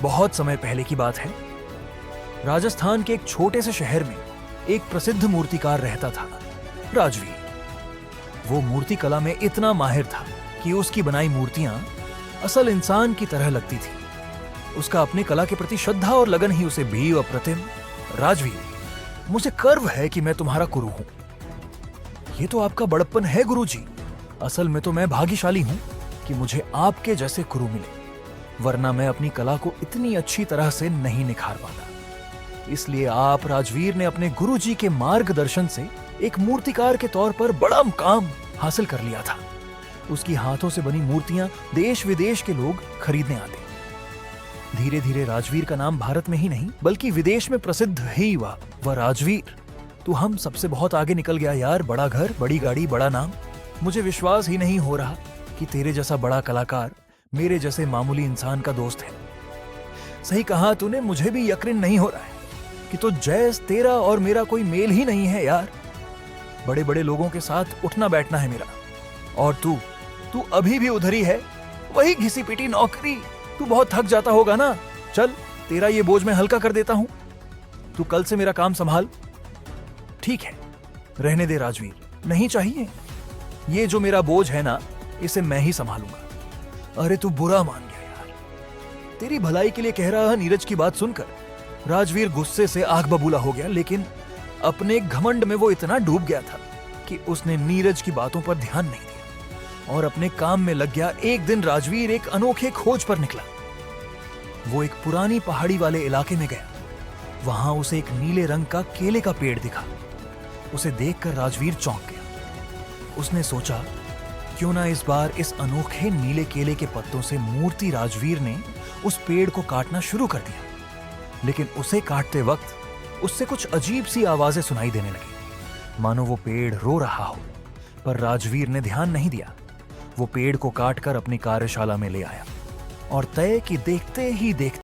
बहुत समय पहले की बात है। राजस्थान के एक छोटे से शहर में एक प्रसिद्ध मूर्तिकार रहता था, राजवीर। वो मूर्ति कला में इतना माहिर था कि उसकी बनाई मूर्तियां असल इंसान की तरह लगती थी। उसका अपनी कला के प्रति श्रद्धा और लगन ही उसे भी अप्रतिम। राजवीर, मुझे गर्व है कि मैं तुम्हारा गुरु हूं। ये तो आपका बड़प्पन है गुरुजी। असल में तो मैं भाग्यशाली हूं कि मुझे आपके जैसे गुरु मिले, वरना मैं अपनी कला को इतनी अच्छी तरह से नहीं निखार पाता। इसलिए आप राजवीर ने अपने गुरुजी के मार्गदर्शन से एक मूर्तिकार के तौर पर बड़ा मुकाम हासिल कर लिया था। उसकी हाथों से बनी मूर्तियां देश विदेश के लोग खरीदने आते। धीरे धीरे राजवीर का नाम भारत में ही नहीं बल्कि विदेश में प्रसिद्ध ही हुआ। वह राजवीर, तू हम सबसे बहुत आगे निकल गया यार। बड़ा घर, बड़ी गाड़ी, बड़ा नाम। मुझे विश्वास ही नहीं हो रहा कि तेरे जैसा बड़ा कलाकार मेरे जैसे मामूली इंसान का दोस्त है। सही कहा तूने, मुझे भी यकीन नहीं हो रहा है कि तो जैस तेरा और मेरा कोई मेल ही नहीं है यार। बड़े बड़े लोगों के साथ उठना बैठना है मेरा, और तू अभी भी उधर ही है, वही घिसी पिटी नौकरी। तू बहुत थक जाता होगा ना। चल, तेरा ये बोझ मैं हल्का कर देता हूं। तू कल से मेरा काम संभाल। ठीक है, रहने दे राजवीर, नहीं चाहिए। ये जो मेरा बोझ है ना, इसे मैं ही संभालूंगा। अरे तू बुरा मान गया यार, तेरी भलाई के लिए कह रहा नीरज की बात सुनकर राजवीर गुस्से से आग बबूला हो गया। लेकिन अपने घमंड में वो इतना डूब गया था कि उसने नीरज की बातों पर ध्यान नहीं दिया और अपने काम में लग गया। एक दिन राजवीर एक अनोखे खोज पर निकला। वो एक पुरानी पहाड़ी वाले इलाके में गया। वहां उसे एक नीले रंग का केले का पेड़ दिखा। उसे देखकर राजवीर चौंक गया। उसने सोचा, क्यों ना इस बार इस अनोखे नीले केले के पत्तों से मूर्ति। राजवीर ने उस पेड़ को काटना शुरू कर दिया, लेकिन उसे काटते वक्त उससे कुछ अजीब सी आवाजें सुनाई देने लगी, मानो वो पेड़ रो रहा हो। पर राजवीर ने ध्यान नहीं दिया। वो पेड़ को काटकर अपनी कार्यशाला में ले आया और तय कि देखते ही देखते